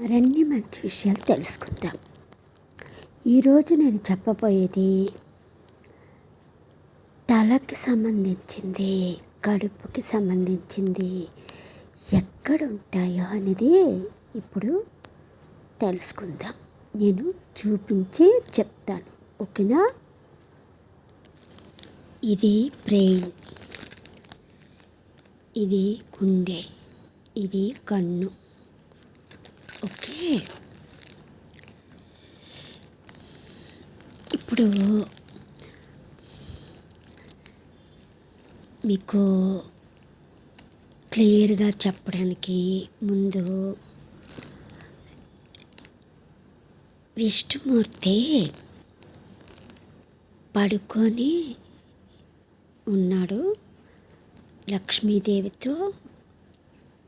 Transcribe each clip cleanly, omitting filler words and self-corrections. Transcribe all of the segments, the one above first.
మరిన్ని మంచి విషయాలు తెలుసుకుందాం. ఈరోజు నేను చెప్పబోయేది తలకి సంబంధించింది, కడుపుకి సంబంధించింది ఎక్కడ ఉంటాయో అనేది ఇప్పుడు తెలుసుకుందాం. నేను చూపించి చెప్తాను, ఓకేనా? ఇది బ్రెయిన్, ఇది గుండె, ఇది కన్ను, ఓకే. ఇప్పుడు మీకు క్లియర్గా చెప్పడానికి ముందు విష్ణుమూర్తి పడుకొని ఉన్నాడు, లక్ష్మీదేవితో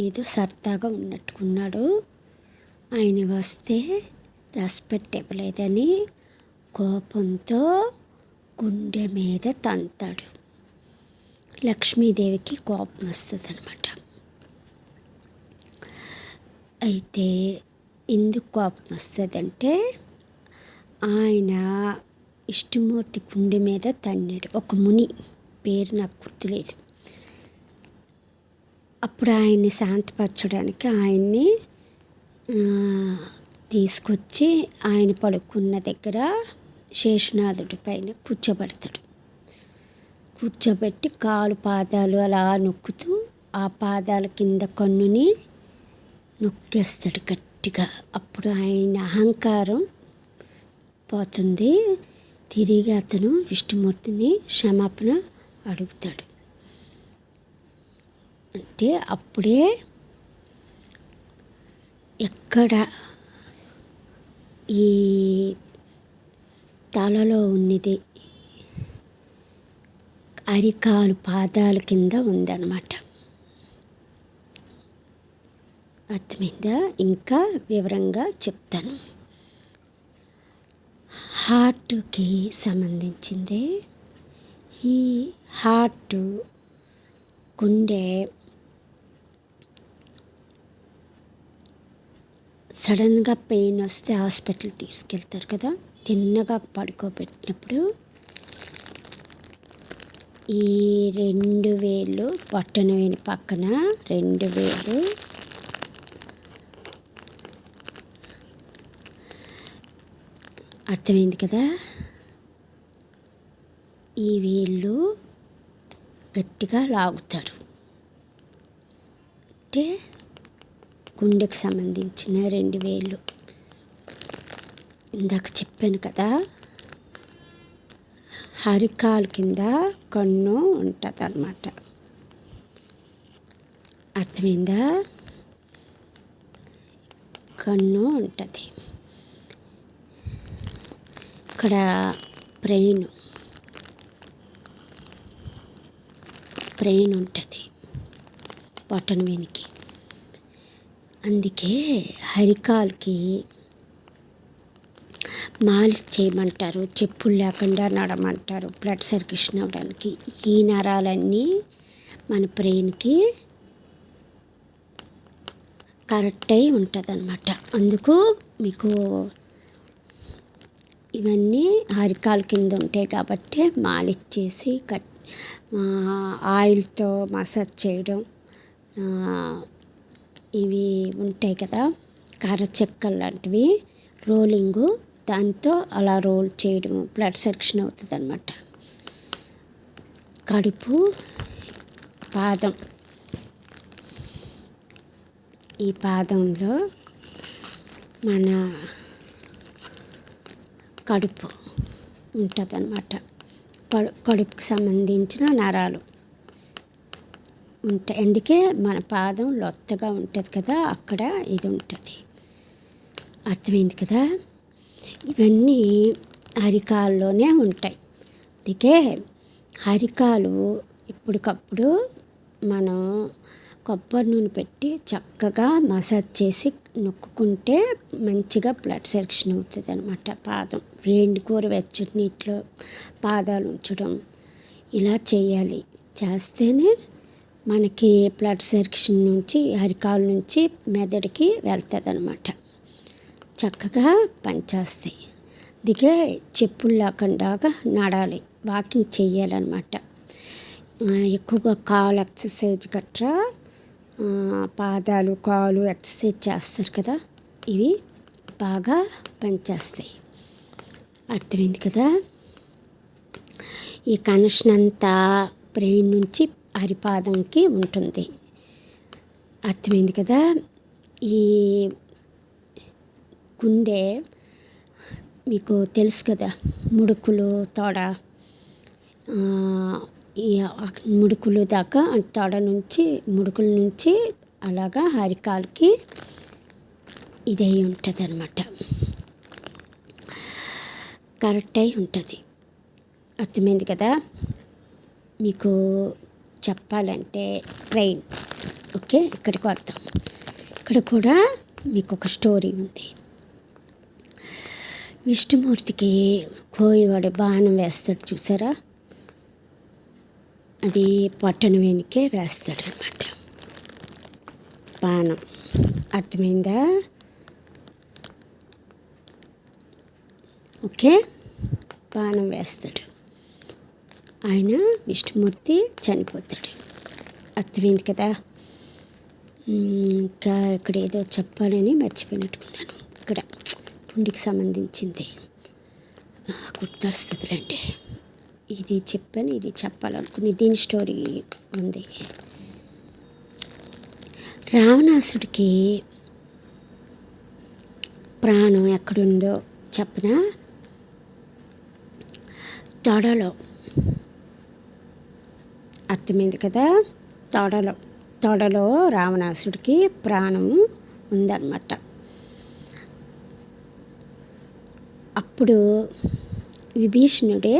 ఏదో సరదాగా ఉన్నట్టుకున్నాడు. ఆయన వస్తే రెస్పెక్ట్ ఇవ్వలేదని కోపంతో గుండె మీద తంతాడు. లక్ష్మీదేవికి కోపం వస్తుంది అన్నమాట. అయితే ఎందుకు కోపం వస్తుందంటే ఆయన విష్ణుమూర్తి గుండె మీద తన్నాడు. ఒక ముని పేరు నాకు గుర్తులేదు. అప్పుడు ఆయన్ని శాంతపరచడానికి ఆయన్ని తీసుకొచ్చి ఆయన పడుకున్న దగ్గర శేషనాథుడి పైన కూర్చోబెట్టి కాలు పాదాలు అలా నొక్కుతూ ఆ పాదాల కింద కన్నుని నొక్కేస్తాడు గట్టిగా. అప్పుడు ఆయన అహంకారం పోతుంది. తిరిగి అతను విష్ణుమూర్తిని క్షమాపణ అడుగుతాడు. అంటే అప్పుడే ఎక్కడ ఈ తలలో ఉన్నది అరికాలు పాదాల కింద ఉందన్నమాట. అర్థమైందా? ఇంకా వివరంగా చెప్తాను. హార్ట్కి సంబంధించింది. ఈ హార్ట్, గుండె సడన్గా పెయిన్ వస్తే హాస్పిటల్ తీసుకెళ్తారు కదా, తిన్నగా పడుకోబెట్టినప్పుడు ఈ 2 వేళ్ళు బొట్టన వేలు పక్కన 2 వేళ్ళు అర్థమైంది కదా. ఈ వేళ్ళు గట్టిగా లాగుతారు. అంటే గుండెకి సంబంధించిన 2 వేళ్ళు ఇందాక చెప్పాను కదా. అరికాలు కింద కన్ను ఉంటుంది అన్నమాట. అర్థమైందా? కన్ను ఉంటుంది. ఇక్కడ బ్రెయిన్ ఉంటుంది బొటన వేలికి. అందుకే అరికాలుకి మాలిష్ చేయమంటారు, చెప్పులు లేకుండా నడమంటారు బ్లడ్ సర్క్యులేషన్ అవ్వడానికి. ఈ నరాలన్నీ మన బ్రెయిన్కి కరెక్ట్ అయి ఉంటుంది అన్నమాట. అందుకు మీకు ఇవన్నీ అరికాల కింద ఉంటాయి కాబట్టి మాలిష్ చేసి ఆయిల్తో మసాజ్ చేయడం, ఇవి ఉంటాయి కదా కర్రచెక్కలు లాంటివి, రోలింగు, దాంతో అలా రోల్ చేయడం బ్లడ్ సర్క్యులేషన్ అవుతుంది అన్నమాట. కడుపు, పాదం, ఈ పాదంలో మన కడుపు ఉంటుంది అన్నమాట. కడుపుకి సంబంధించిన నరాలు ఉంటాయి. అందుకే మన పాదం లొత్తగా ఉంటుంది కదా, అక్కడ ఇది ఉంటుంది. అర్థమైంది కదా. ఇవన్నీ అరికాల్లోనే ఉంటాయి. అందుకే అరికాలు ఇప్పటికప్పుడు మనం కొబ్బరి నూనె పెట్టి చక్కగా మసాజ్ చేసి నొక్కుంటే మంచిగా బ్లడ్ సర్క్యులేషన్ అవుతుంది అన్నమాట. పాదం వేడి గోరువెచ్చని నీటిలో పాదాలు ఉంచడం ఇలా చేయాలి. చేస్తేనే మనకి బ్లడ్ సర్క్యులేషన్ నుంచి అరికాల నుంచి మెదడుకి వెళ్తుంది అన్నమాట. చక్కగా పనిచేస్తాయి. దిగే చెప్పులు లేకుండా నడాలి, వాకింగ్ చెయ్యాలన్నమాట. ఎక్కువగా కాలు ఎక్సర్సైజ్ గట్రా, పాదాలు కాలు ఎక్సర్సైజ్ చేస్తారు కదా, ఇవి బాగా పనిచేస్తాయి. అర్థమైంది కదా. ఈ కనెక్షన్ అంతా బ్రెయిన్ నుంచి అరిపాదంకి ఉంటుంది. అర్థమైంది కదా. ఈ గుండె మీకు తెలుసు కదా, ముడుకులు తోడ, ఈ ముడుకులు దాకా తోడ నుంచి ముడుకుల నుంచి అలాగా అరికాలకి ఇదై ఉంటుంది అన్నమాట, కరెక్ట్ అయి ఉంటుంది. అర్థమైంది కదా. మీకు చెప్పాలంటే ట్రైన్. ఓకే, ఇక్కడికి వద్దాం. ఇక్కడ కూడా మీకు ఒక స్టోరీ ఉంది. విష్ణుమూర్తికి కోయివాడు బాణం వేస్తాడు చూసారా, అది పట్టణం వెనుకే వేస్తాడు అనమాట బాణం. అర్థమైందా. ఓకే, బాణం వేస్తాడు ఆయన, విష్ణుమూర్తి చనిపోతాడు. అర్థమైంది కదా. ఇంకా ఇక్కడ ఏదో చెప్పాలని మర్చిపోయినట్టుకున్నాను. ఇక్కడ పుండికి సంబంధించింది గుర్తొస్తుందిలేండి. ఇది చెప్పాను, ఇది చెప్పాలనుకుని దీని స్టోరీ ఉంది. రావణాసుడికి ప్రాణం ఎక్కడుందో చెప్పనా, తొడలో. అర్థమైంది కదా. తొడలో రావణాసుడికి ప్రాణం ఉందన్నమాట. అప్పుడు విభీషణుడే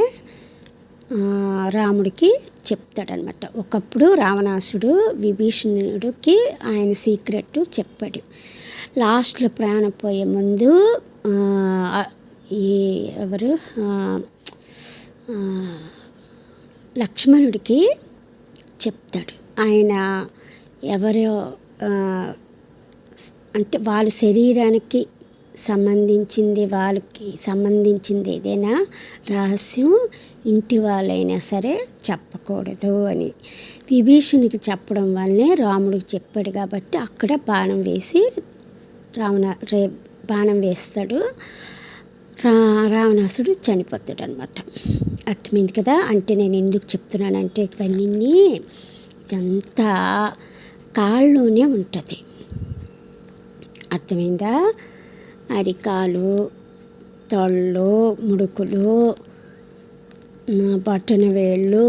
రాముడికి చెప్తాడనమాట. ఒకప్పుడు రావణాసుడు విభీషణుడికి ఆయన సీక్రెట్ చెప్పాడు. లాస్ట్లో ప్రాణం పోయే ముందు ఎవరు లక్ష్మణుడికి చెప్తాడు. ఆయన ఎవరో అంటే వాళ్ళ శరీరానికి సంబంధించింది, వాళ్ళకి సంబంధించింది ఏదైనా రహస్యం ఇంటి వాళ్ళైనా సరే చెప్పకూడదు అని విభీషణుడికి చెప్పడం వల్లే రాముడికి చెప్పాడు. కాబట్టి అక్కడ బాణం వేసి బాణం వేస్తాడు, రావణాసుడు చనిపోతాడు అనమాట. అర్థమైంది కదా. అంటే నేను ఎందుకు చెప్తున్నానంటే ఇవన్నీ ఇదంతా కాళ్ళలోనే ఉంటుంది. అర్థమైందా. అరికాలు, తొళ్ళు, ముడుకులు, బొట్టన వేళ్ళు.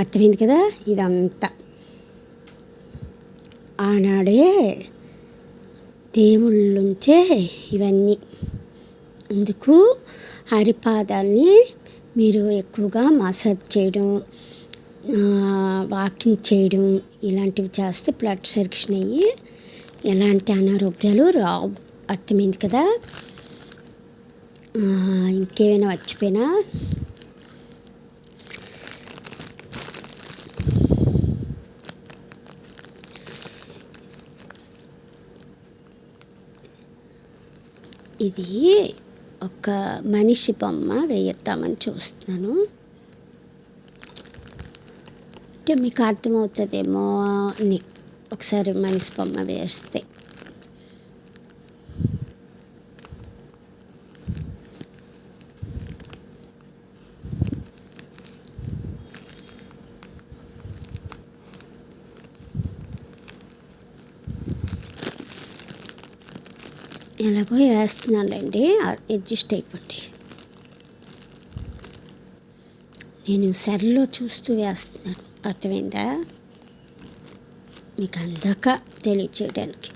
అర్థమైంది కదా. ఇదంతా ఆనాడే దేవుళ్ళుంచే ఇవన్నీ. అందుకు హరిపాదాల్ని మీరు ఎక్కువగా మసాజ్ చేయడం, వాకింగ్ చేయడం ఇలాంటివి చేస్తే బ్లడ్ సర్క్యులేషన్ అయ్యి ఎలాంటి అనారోగ్యాలు రావు. అర్థమైంది కదా. ఇంకేమైనా మర్చిపోయినా ఇది ఒక మనిషి బొమ్మ వేయిద్దామని చూస్తున్నాను. అంటే మీకు అర్థమవుతుందేమో అని ఒకసారి మనిషి బొమ్మ వేస్తే. ఎలాగో వేస్తున్నానండి, అడ్జస్ట్ అయిపోండి. నేను సెల్లో చూస్తూ వేస్తున్నాను. అర్థమైందా మీకు అందాక తెలియచేయడానికి.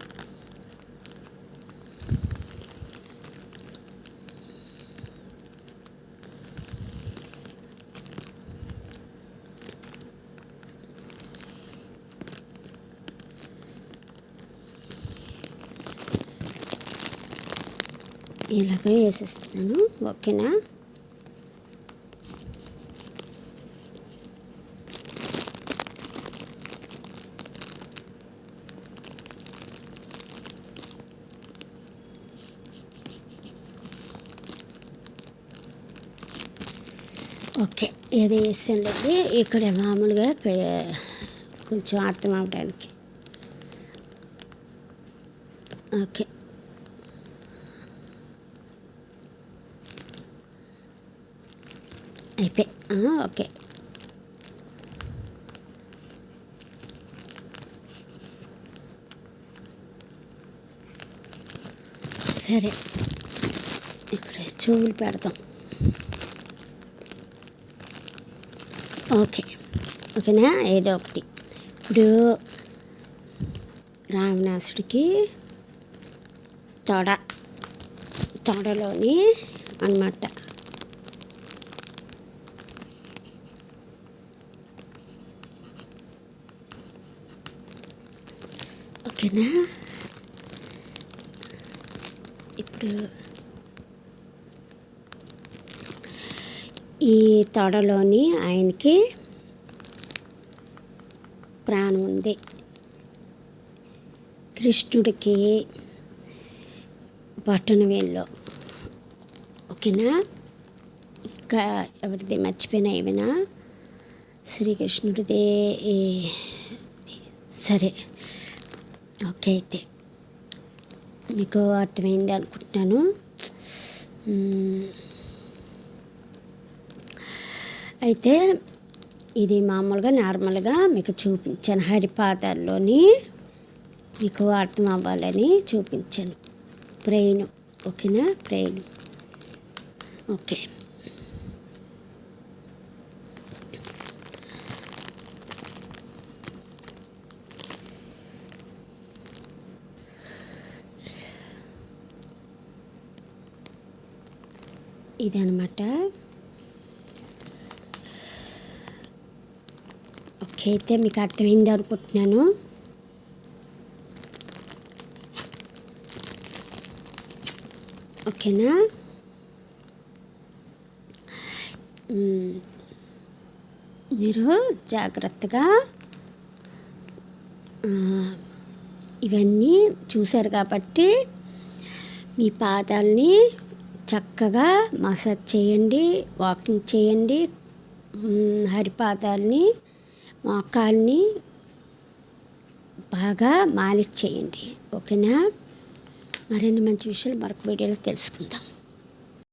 ఇలాగే వేసేస్తున్నాను. ఓకేనా. ఓకే, ఏదో వేసానులేండి. ఇక్కడ మామూలుగా కొంచెం అర్థం అవడానికి. ఓకే, అయిపోయి. ఓకే, సరే. ఇక్కడ చెవులు పెడతాం. ఓకే, ఓకేనా. ఏదో ఒకటి. ఇప్పుడు రావణాసుడికి తొడలోని అన్నమాట. ఓకేనా. ఇప్పుడు ఈ తొడలోని ఆయనకి ప్రాణం ఉంది. కృష్ణుడికి బొటనవేలులో. ఓకేనా. ఇంకా ఎవరిది మర్చిపోయినా ఏమైనా శ్రీకృష్ణుడిదే. సరే, ఓకే. అయితే మీకు అర్థమైంది అనుకుంటున్నాను. అయితే ఇది మామూలుగా నార్మల్గా మీకు చూపించాను. హరిపాదాల్లోని మీకు అర్థం అవ్వాలని చూపించాను. బ్రెయిన్. ఓకేనా, బ్రెయిన్. ఓకే, ఇదనమాట. ఓకే, అయితే మీకు అర్థమైంది అనుకుంటున్నాను. ఓకేనా. మీరు జాగ్రత్తగా ఇవన్నీ చూశారు కాబట్టి మీ పాదాలని చక్కగా మసాజ్ చేయండి, వాకింగ్ చేయండి. హరిపాదాలని, మోకాల్ని బాగా మాలిష్ చేయండి. ఓకేనా. మరిన్ని మంచి విషయాలు మరొక వీడియోలో తెలుసుకుందాం.